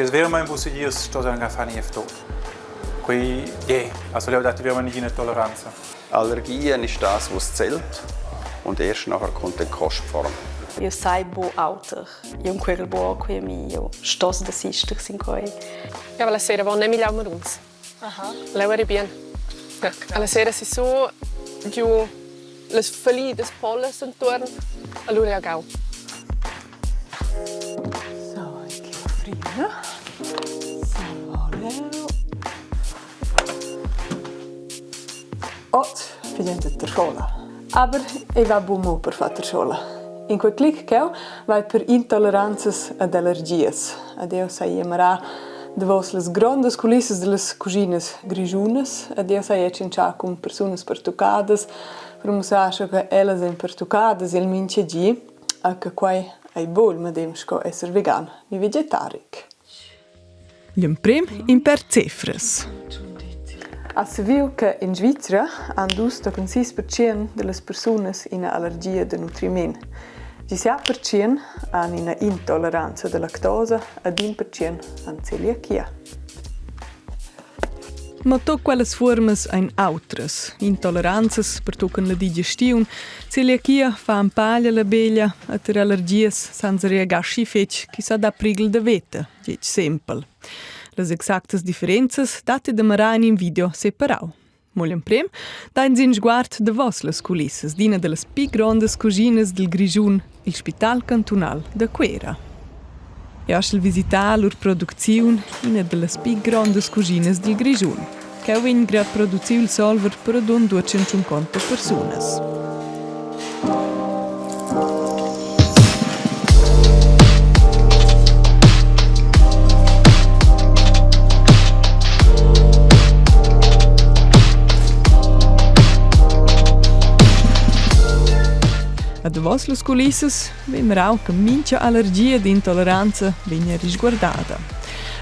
se veramente in dias sto anche a fare niente. Qui, also le ho dato veramente eine Toleranz. Allergien ist das, was zählt. Und erst nachher kommt die Kostform. Io sai bo auter. Io un quel bo qui mi io stos da sister sin coi. Ja, alla sera vann Emilia med uns. Aha. Lever bien. Alla sera si so giù le foglie des polles intorno. Allora ja gau. So, ich gehe frio. Salvoleo. Ot, fidente ter schola. Aber ich va bumo per fare ter schola. In quel clic che vai per intoleranzas ad allergias. Adeo sai emarà davos las grandes culisses de las cuginas grigiunas. Adeo sai cincia con personas pertucadas. Per musascia che ellas en pertucadas il mince gi. A che quai ai bol mademsco esser vegan ni vegetaric. Gli prim in per cifras. Si viu che in Svizzera hanno giusto con 6% delle persone una allergia di nutrimento. 17% hanno una intolleranza alla lactosa e 1% hanno celiachia. Ma to quelles formas ein outras. Intoleranzas per tocken la digestiun, celiachia fa un paglia la beglia, e ter allergias sans reagasci fetch chi sa da prigl de veta, dic sempel. Las exactas differenzas date de maran in video separau. Molem prem, da in sin sguard de vos las culisses, d'ina de las pi grandes cuginas del Grigiun, il Spital Cantonal de Quera. E ascel visitar lur producziun ina de las pi grandes cuginas del Grigiun, che ha vegn gra produziu il solver per adun 250 personas. A davos las culisses vem auch che mincha allergia di intolleranza vegna risguardada.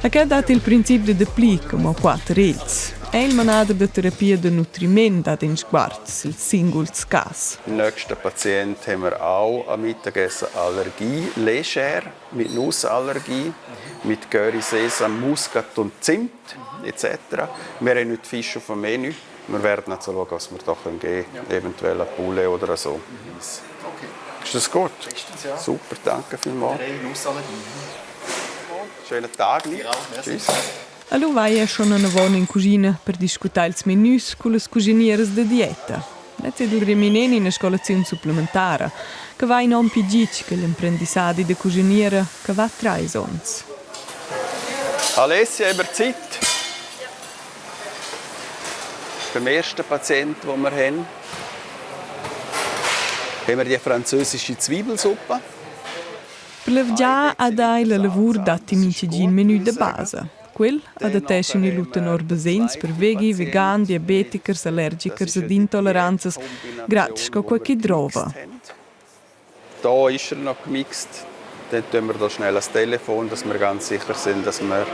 A che dat il principio de pli come quattro ils. È il manader de terapia de nutriment dat in sguard, il singuls cas. Im nächsten Patient haben wir auch am Mittagessen Allergie, Leger mit Nussallergie, mit Curry, Sesam, Muskat und Zimt etc. Wir haben nicht Fisch auf dem Menü. Wir werden jetzt schauen, was wir da geben können. Eventuell ein Poulet oder so. Okay. Ist das gut? Bestens, ja. Super, danke vielmals. Schönen Tag noch. Ja, tschüss. Allo vai schon una vona in cucina per discutere ils menüs con las cuginieras de dieta. Net è del remineni in scolazione supplementare, che va non più gic che l'imprendisadi de cuciniera che va tra i sons. Alessia, über Zeit. Beim ersten Patienten, den wir haben wir die französische Zwiebelsuppe. Per levgià a dai la lavur dati mince gin menù de base. Quel adattesce in lutten orbesens per veghi, vegan, diabetikers, allergikers ed intoleranzas, gratis co qualche drova. Da ist noch gemixt. Dann tun wir da schnell das Telefon, dass wir ganz sicher sind, dass wir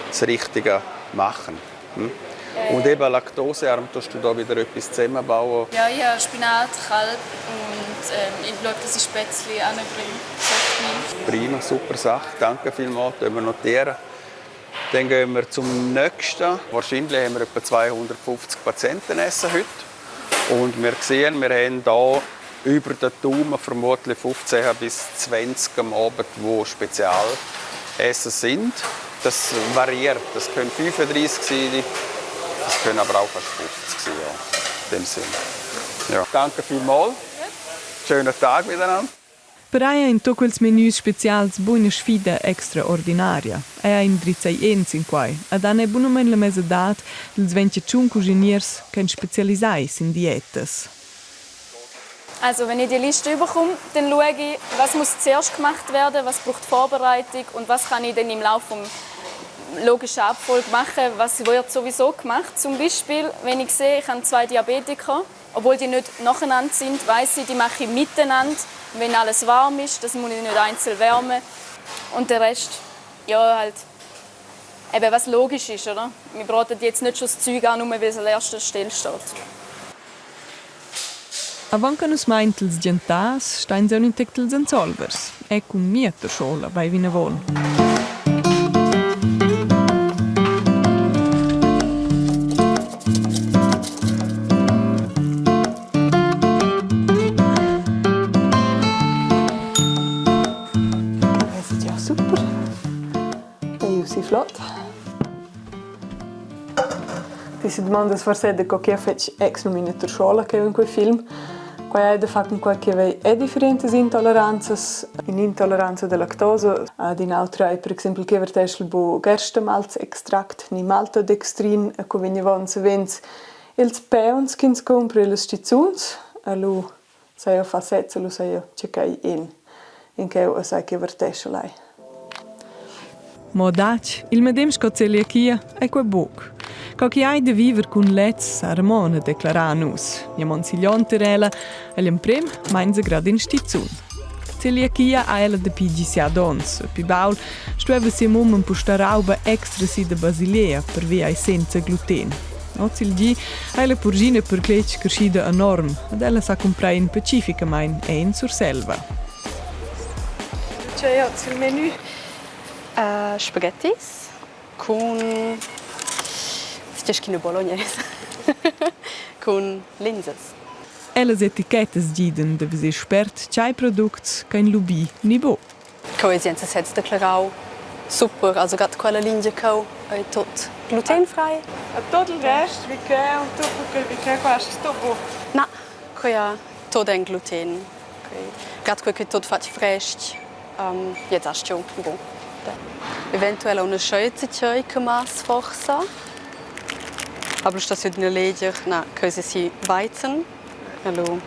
das Richtige machen. Und eben laktosearm tust du da wieder etwas zusammenbauen. Ja, ich habe Spinat, Kalb und ich glaube, dass ich Spätzle anbringe. Prima, super Sache. Danke vielmals. Das wir notieren. Dann gehen wir zum nächsten. Wahrscheinlich haben wir etwa 250 Patienten essen heute. Und wir sehen, wir haben hier über den Daumen vermutlich 15 bis 20 am Abend, die Spezialessen sind. Das variiert. Das können 35 sein. Das können aber auch fast 50 sein, ja, in dem Sinn. Ja. Danke vielmals. Schönen Tag miteinander. Per aia in to quels menüs specials buona sfida extraordinaria. Aia in drizzai ens in quai. Ad ane bunumen la mesa dat dels 25 cuciniers ken spezialisais in dietas. Also wenn ich die Liste bekomme, dann schaue ich, was muss zuerst gemacht werden, was braucht Vorbereitung und was kann ich dann im Laufe der logischen Abfolge machen, was wird sowieso gemacht. Zum Beispiel, wenn ich sehe, ich habe 2 Diabetiker, obwohl die nicht nacheinander sind, weiss ich, die mache ich miteinander. Wenn alles warm ist, das muss ich nicht einzeln wärmen. Und der Rest, ja, halt, eben was logisch ist, oder? Wir braten jetzt nicht schon das Zeug an, nur weil es an der ersten Stelle steht. Avant che nus meintels gentas, stein se un intectels en solvers. Ecco un mieter schola, bei vina vol. schlot. Ti si domanda forse de che fece ex nominator scuola che in quel film. Qua è de fatto che aveva differenti intolleranze, un'intolleranza alla lactosa, ad un'altra è per esempio che vertesce il gerstemalz extract ni maltodextrin e che venivano sevens ils peons che si compra le stizuns e lo sai fa sezza lo sai cercai in che sai che vertesce lei. Modac, il medem scoceliachia è quel buc. Che hai de viver con lets Ramona declaranus. Mia monsiglionterella e l'imprem mainza grad in stizun. Celiachia a ella de pigi sia dons. Pi baul stueva si mum un pusta rauba extra si de Basilea per via ai senza gluten. Ozil gi a la purgina per clec crescida enorm ed ella sa comprai in Pacifica main e in Surselva. C'è il menù? Spaghettis con ciaschino bolognese con linzes. Elles etichettas giden de vesi spert chai products kein lubi ni bo. Coesienza sets declarau super, also gerade quella linja co è tot glutenfrei. A tutto il resto vi che un tutto vi che questo topo. Na, quella tot en gluten. Gerade quel che tot fat fresh. Jetzt hast du bon. Eventuell una scheiße che mas forza. Aber das ist eine Leder, na, können sie Weizen. Hallo,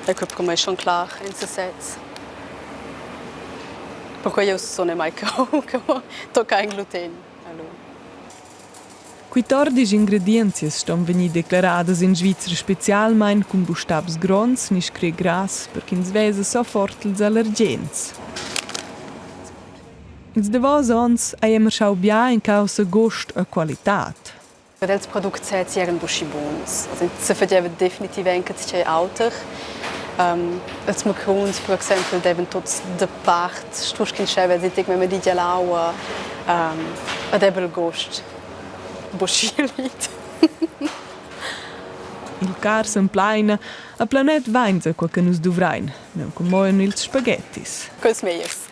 ich glaube, mir schon klar in den Satz. Perché io sono mai tocca in gluten. Hallo. 14 ingredienti stanno venendo declarate in Svizzera specialmente con bustabs grons, niscre gras, perché in Svesa so forti gli allergens. Ils devos ons abbiamo schau bia in causa gost e qualità. Das Produkt ist sehr buschibons. Also sie verdienen definitiv enkel alter. Als Macarons, per esempio, devono tutti de part, struschkin scheve, zitig wenn man die gelaua, ad ebel gost. Buschilit. Il car s'emplaina, a planet vainza qua che nus duvrain, non commoion ils spaghettis. Quels meiers.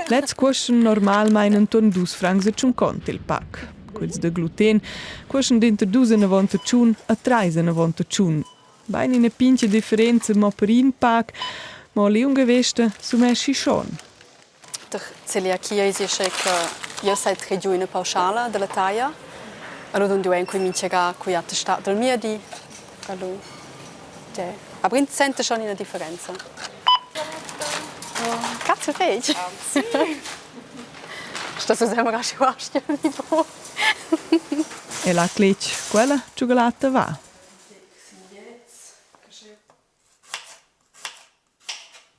Let's question normalmein intorno 2 francs e 50 il pack. Quels de gluten question dinter 2,90 chun a 3,90 chun. Bein in a pinche differenza mo per in pack, mo li ungevesta sumesci schon. Der Celiachia ist ja che io sei tre giù in pauschala della taglia. Allora non devo cominciare a qui a testare del mio di. Allora. Aber in sente schon una differenza. Cazzo fece. Sto sempre a sciuascia di po'. E la clec, quella cioccolata va.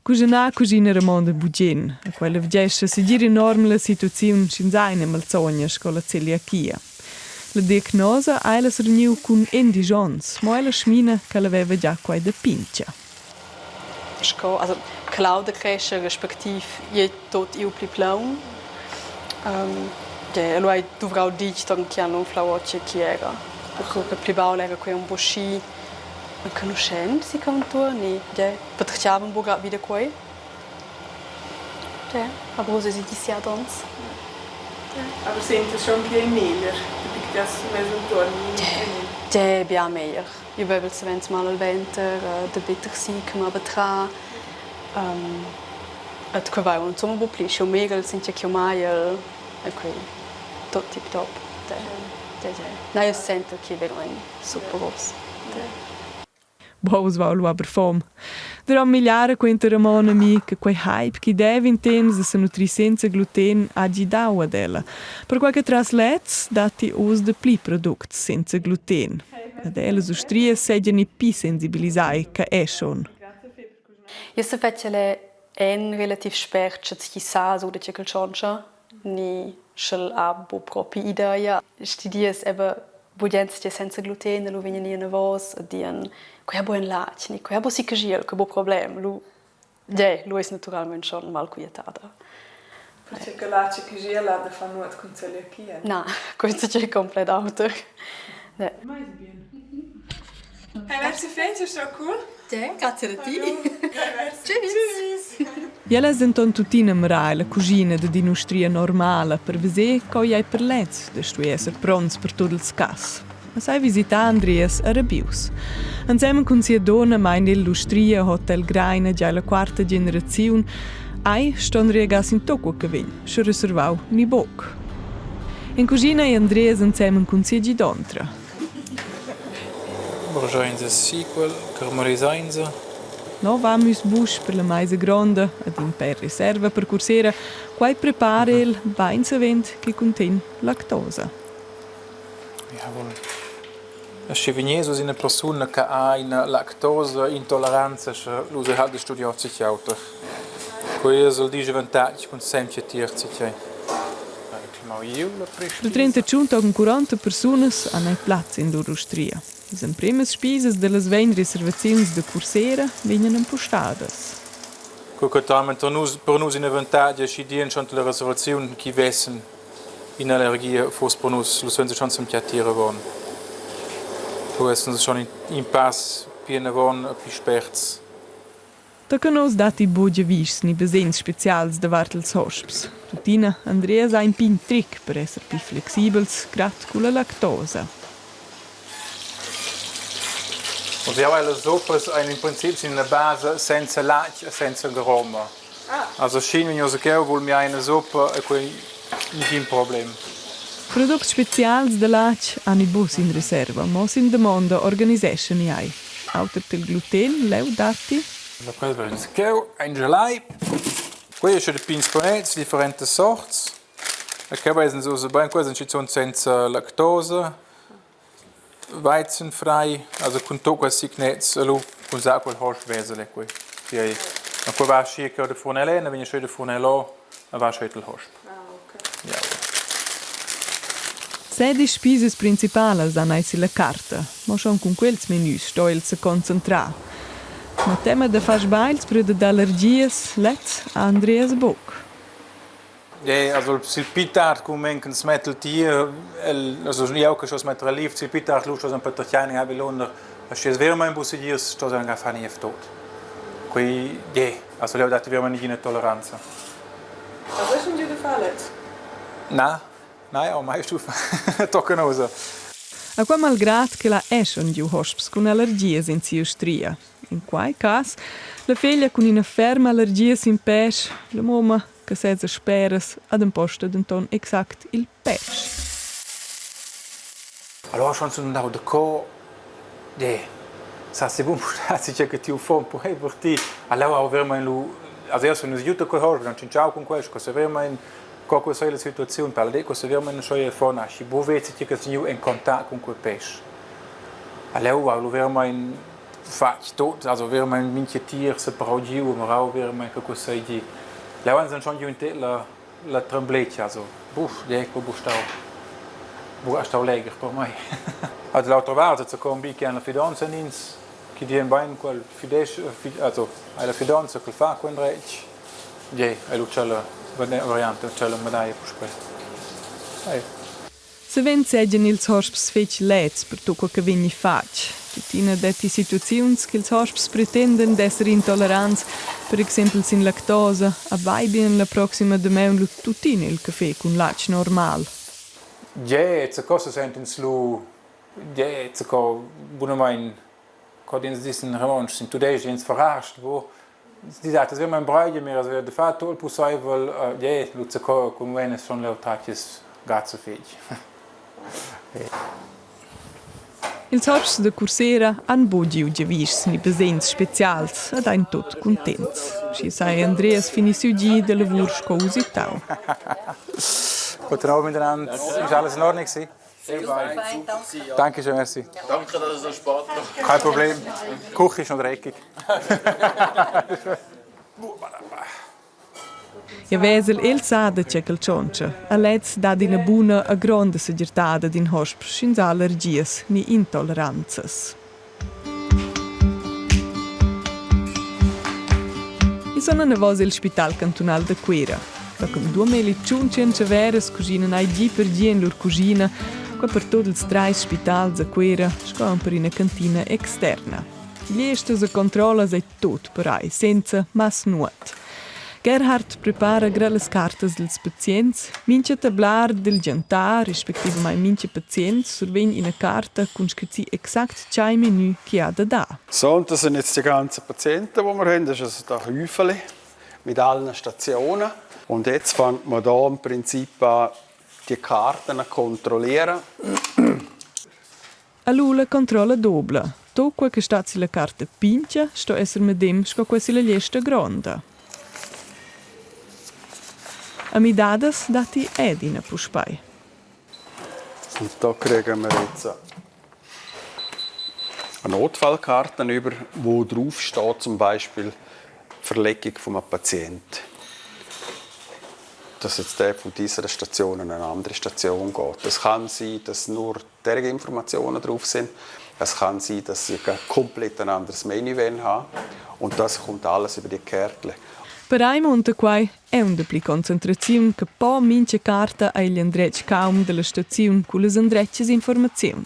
Cucinare cucina Ramonda Bugin. E quella vgesce si gira enorme la situazione cinzaina malzogna con la celiachia. La diagnosa ha la riuniu con Andy Jones, ma la schmina che l'aveva già qua da pincia. Also Claude cresce respektiv je tot io pli plaun. Lui dovrà dire che hanno un flauocce chi era. Perché pli baul era qui un boschi un conoscente si contorni. Potremmo un po' wieder qui. Aber wo sie sich ja dons. Aber sente schon che è meglio, perché das mezzo intorno. Ja, mehr. Ich will es mal al Winter, der bitter sie kommen aber tra. Et che vai un sommo po' pli, o mega sind ja che mai okay. Tot tip top. Na io sento che veramente super groß. Boas va lu aber fom. Der am miliare quenta Ramona mi che quei hype che deve intens se nutri senza gluten agi daua della. Per qualche traslets dati us de pli product senza gluten. Ed elles ustrie seggiano pi sensibilisai che è schon. Io se faccio relativ spät, che sa so de che choncha ni shel abo propri idea. Studies eben budgens che senza gluten, lu vegni ni nervos, dien quei buon lach, ni quei bo sicagil, che bo problem. Lu lu es naturalmente schon mal quietata. Perché che la cicagila da fa nuot con celiachia. Na, questo c'è completo auto. Ne. Hey, merci fijn, is dat cool? Ja, grazie a te. Tschüss. Ella è denton tutina marai la cucina de dinustria normale per vedere come è per lez de stu esser pronts per tutto il cas. Ma sai visita Andreas a Rabius. Insieme con sia donna mai nell'Ustria Hotel Graina già la quarta generazione, ai ston regas in tocco che vegn, se reservau ni boc. In cucina è Andreas insieme con sia gidontra. Borgioinza sequel, carmelisainza. No vamus busch per la maisa gronda ad in per riserva per cursera, quai prepara il weinsavent che contiene lactosa. Jawohl. Es ist eine Person, die eine Laktoseintoleranz hat, die hat studiert sich auch. Quello soll dire vantaggi con sempre tirsi. Per 35 und 40 Personen hanno Platz in l'Austria. Le prime spese delle 20 riservazioni de cursera vengono impostadas. Per noi è un vantaggio che diano schon le reservazioni che vessen in allergie fosse per noi, lo sono schon zum Tiere geworden. Lo sono schon in pass piena geworden, più sperts. Da können uns dati boge vis ni besens specials de Wartels Hosps. Tutina Andreas ha un pin trick per essere più flexibels grad con la lactosa. Und ja, alle Suppe im Prinzip sind eine Base senza latte, senza aroma. Also schien wenn ich so wohl mir eine Suppe nicht ein Problem. Prodotti specials de lac hanno i bus in riserva, ma in domanda organizzation ni hai. Autor del gluten, leu dati. Da preso ein Gelei. Qui c'è il pinsponets, differenti sorti. E che vedono so ben questo ci sono senza lactosa. Weizenfrei, also con tutto questi signets, con quel Horschwesele qui. Ma qua va schi che de fornelle, ne viene schi de fornello, e va schi il Horsch. Ja. Sedi spises principales han eisi la carta, ma schon con quels menüs sto il se concentrar. Ma tema de fas bails per de allergies let's Andreas Bock. Ja, also il pitart cum menken smetel tier, also ni auch schon mit relief, il pitart lust ein paar kleine Abelonder, es ist wäre mein Busidiers, sto dann gar nicht tot. Qui, ja, also leu dati wir nicht in Toleranza. Aber was ist denn der Fall? Nein, auch mai stufa. Toccanosa. A qua malgrad che la eschon giu hosps con allergies in Austria. In quai cas, la figlia con una ferma allergies in pes, la mamma che senza speras ad un posto d'enton exact il pes. Allora schon so da co de sa se bun stati che ti ufon poi per ti allora avremo lu adesso nos aiuta con hor non ci ciao con questo se avremo in qualche sola situazione per le cose avremo in soia fona si bovete che si in contatto con quel pes. Allora lo avremo in fatti tot also avremo in minche tier se progiu ma avremo che cosa di Leuan sind schon la trembleccia, also ecco stau leger per mai. Also l'altra volta se con bi che la fidanza nins che dien bain quel fides also alla fidanza che fa con rech. È l'uccella variante c'è la medaglia per spre. Se ven seggen ils hosps fetch lets per tutto che vegni fac. Tutina detti situazions che ils hosps pretenden d'essere intollerants, per esempio sin lactosa, avvai bien la prossima de meun lu tutina il caffè con lac normal. Jetzt cosa senten slu jetzt ko bunamein ko dins diesen revanche sind today ins verrascht wo die sagt das wir mein Bruder mir das wird fahrt toll possible lu ko con wenn schon leutatis gazzo fech. Ils hosps de cursera han bogiu gevis ni besens specials ad ein tot contents. Si sai Andreas finissu gi de lavur scousitau. Guten Abend miteinander. Ist alles in Ordnung? Danke schön, merci. Danke, dass es so spät war. Kein Problem. Die Küche ist noch dreckig. Ja vesel el sada cekel cioncia. A lez da dina buna a gronda segirtada din hosp schins allergies ni intoleranzas. I sono nevos il spital cantonal de Quera. Da con 2 meli ciuncien ceveres cuginan ai gi per gi in lur cugina, qua per tot ils 3 spitals a Quera, scoan per una cantina externa. Gli estos a controllas è tot per ai, senza mas nuot. Gerhard prepara le cartas dels pazients, mince tablar del jantar, respektive mai mince pazient, survegn in carta con scritzi exakt chai menü che ha da da. So, und das sind jetzt die ganzen Patienten, die wir haben. Das ist also ein Häufchen mit allen Stationen. Und jetzt fängt man hier im Prinzip an, die Karten zu kontrollieren. Allora controlla doppia. To quel che sta sulla carta pincia, sto essere medem sco quella sulla lista gronda. A mi dadas dati edina puspai. Und da kriegen wir jetzt eine Notfallkarte über, wo drauf steht, zum Beispiel Verlegung von einem Patienten. Dass jetzt der von dieser Station an eine andere Station geht. Es kann sein, dass nur diese Informationen drauf sind. Es kann sein, dass sie komplett ein anderes Menü haben. Und das kommt alles über die Kärtchen. Per ai monta quai è un depli concentrazione che po mince carta agli andrec caum della stazione con le andrecce informazioni.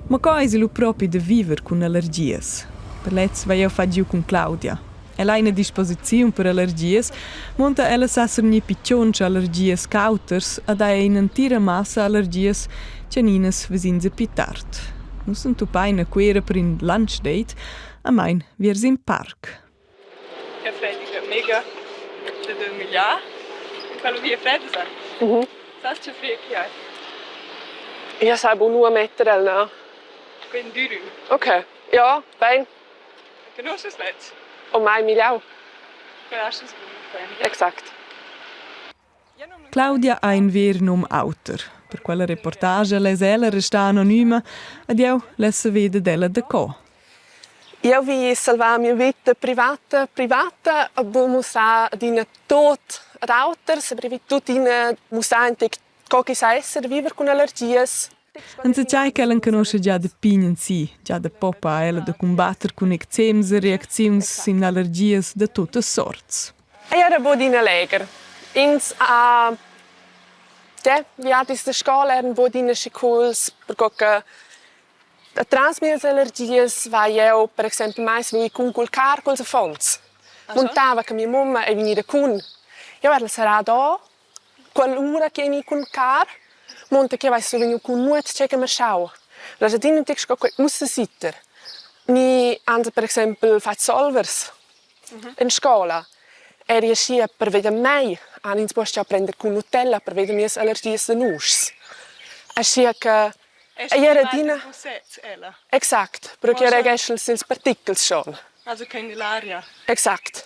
Ma coi è lo proprio da viver con allergies. Per lez vai io fagiu con Claudia. Ella ha una disposizione per allergies, monta ella sasserne piccionce allergies cauters ed ha un'intera massa allergies cianines vesins pitart. Non sono tupai una quera per un lunch date, a mein viers in park. Ja, Freddy, mega de 2 miljard. Quello che è freddo, sai? Sai c'è freddo, ja. Io sabo nur mettere, no? Quindi duro. Ok, ja, bene. Conosci il letto? Oh, mai miljard. Conosci il letto? Exakt. Claudia ha un ver nom autor. Per quella reportage les ella resta anonima ed io lessa vede della da co. Io vi salva mia vita privata, aber muss auch dina tot rauter, se brevi tut in muss anche cochi sa essere vivere con allergies. Non si sa che ella conosce già da pignen si, già da popa ella da combattere con eczems e reazioni in allergies da tutte sorts. Era bodina leger. Ins a vi atis da scola erano bodina schiculs perché a transmissione allergies va io per esempio mais lui con col carcol se fons. Montava che mia mamma e venire con. Io era sarà da quell'ora che mi con car monta che vai su venire con nuot c'è che mi schau. La giardina tic sco muss sitter. Ni anche per esempio fa solvers in scuola. E riescia per vedere mai a ins posto a prendere con Nutella per vedere mie allergie de nus. A sia che era dina Exakt, perché era gestern sils particles schon. Also keine l'aria. Exakt.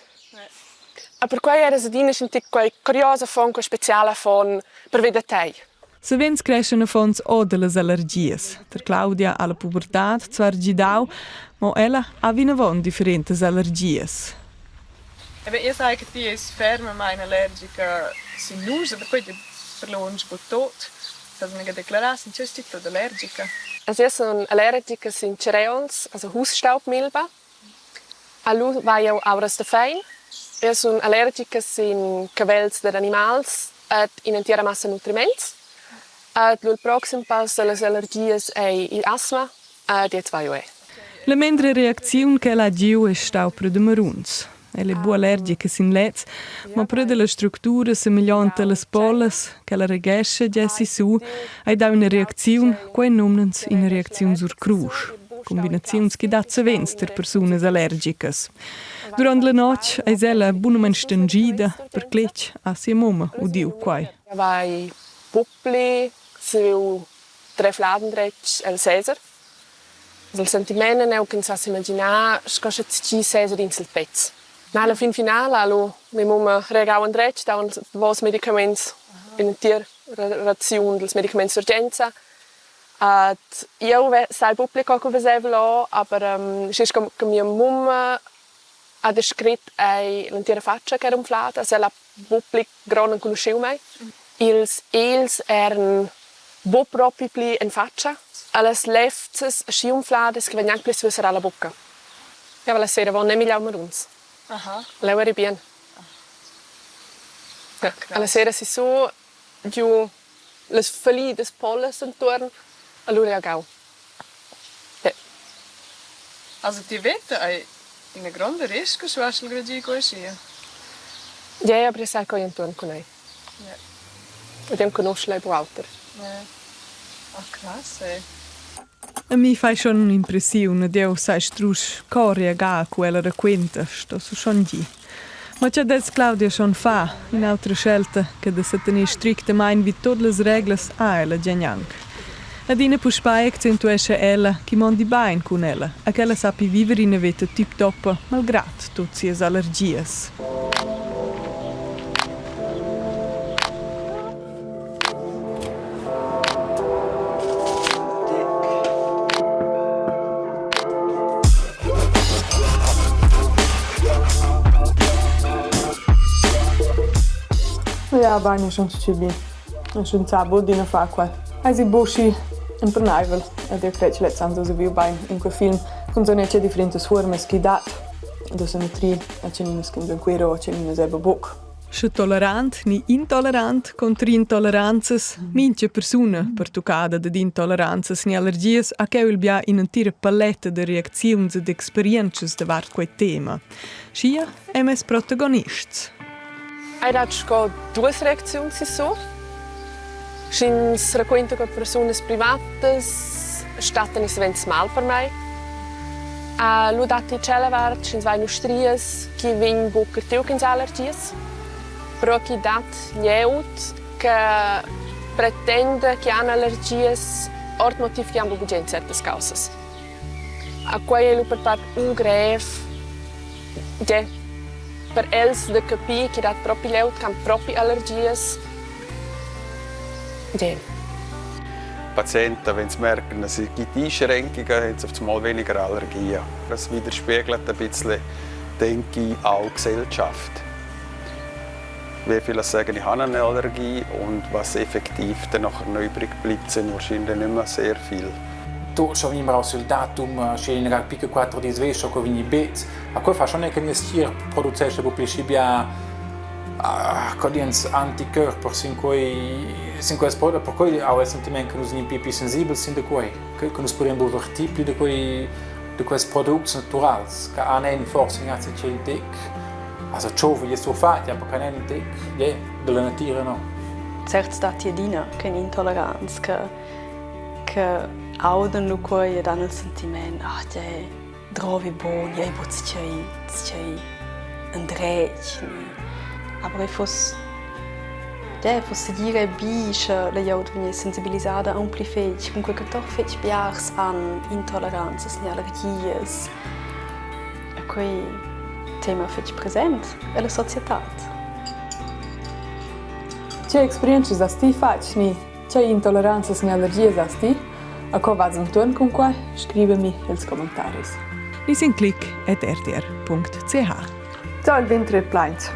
A per quai era dina senti quei curiosa fon quei speciale fon per vedere te. Se vens crescen fons o delle allergies. Der Claudia alla pubertà zwar gidau, ma ella ha vinavon differentes allergies. Io sai che ti è ferma ma in allergica si nusa, per cui per lo un tot. Das mir deklarar sind just titolo allergica. Also io sono allergica in cereals, also Hausstaubmilbe. Allo vai io auras de fein. Io sono allergica in cavells de animals et in intera massa nutriments. Et l'ul proxim pas de las allergies e il asma di zwei io. La mendre reazione che la giu è stau per de maruns. Ella è allergica sin lez, ma per della struttura semelhante alle pollas che la regesce gessi su, hai da una reazione che nomnens una reazione sur crus. Combinazioni che dà sevens per persone allergicas. Durante la notte è ella buonamente stangida per clec a sia mamma udiu quai. Vai puppli, su 3 fladendretsch el Cesar. Il sentimento è che non si immagina che ci Cesar in sil pezzo. Alla fin finale, mia mamma regau un dretsch, da un vos medicaments in tier ration dels medicaments d'urgenza. Io sai pubblico che facevo là, aber es ist che mia mamma ha descritto l'intera faccia che era umflata, se la pubblic non conosceva mai. Els erano proprio in faccia, alles leftes schiumflades che vengono più su alla bocca. Ja, weil es sehr wohl nicht mehr uns. Aha. Leuer bien. Ja, alla sera si so giù le foglie des polles intorno allora gau. Ja. Also die Wette in ein grande rischio su ascel gradi così. Ja, aber ich sage auch intorno con lei. Ja. Und dem conosce lei Walter. Ja. Ach, krass, ey. A mi fai schon un'impressione, Dio sai strus coria ga quella racquenta, sto su schon gi. Ma c'è des Claudia schon fa, in altre scelte, che da se tenir strictamente vid tutte le reglas a ella genianc. Ad ina puspai accentuesce ella, chi mondi bain con ella, a che ella sapi vivere in vita tip top, malgrat tutte sies allergies. Ja, bine schon zu bin. Schon zabo di na fa qua. Ai busci in pernaivel. Ed io crec let's ando so viu bine in quel film con zonece differenti forme che dat. Da sono tri, a ceninos che in quero, a ceninos eba book. Sche tolerant ni intolerant contra intoleranzas, minche persona per toccada de intoleranzas ni allergies a che il bia in un'intera palette de reaczioni ed experiences de vart quei tema. Schia MS protagonists. Hai dato due reazioni so. Schins racconta con persone private, statten is events mal per me. A lu dati cella vart, schins vai nostries, chi vin bucker teukins allergies. Però chi dat jeut che pretende che hanno allergies ort motiv che hanno bugen certas causas. A quei lu per part un greve per els de capir che dat propi leut can propi allergies. Ja. Patienten, wenn sie merken, dass es Einschränkungen haben, haben sie auf einmal weniger Allergien. Das widerspiegelt ein bisschen, denke ich, auch die Gesellschaft. Wie viele sagen, ich habe eine Allergie und was effektiv dann nachher noch übrig bleibt, sind wahrscheinlich nicht mehr sehr viel. Tu schon immer aus il datum, și in pică 4 di sveșo că vini bet. Acum fa schon che ne stier producește bu plesibia codiens antikörper sin quei sport per cui au sentiment che nos ni pipi sensibili sin de quei che nos podem bu vertipli de quei products naturals che anen forse in azze centec. Also chove je so fat, ja, per keinen entec, ja, de la natura no. Certs dati adina che intolleranza che auden lu quei dan il sentiment te trovi buon, ja, buzziai andrech. Aber ich fosse dire bisce le jaud vegni sensibilizzata a un pli fetg, comunque che toch fetg biars an intolleranzas ni allergies. E quei tema fetg present e la società. Ce experiences asti faci ni, ce intoleranzas ni allergies asti? A co vaz în turn cum quai? Scrive-mi els commentaris. Lisin click@rtr.ch. Ciao il ventre plaint.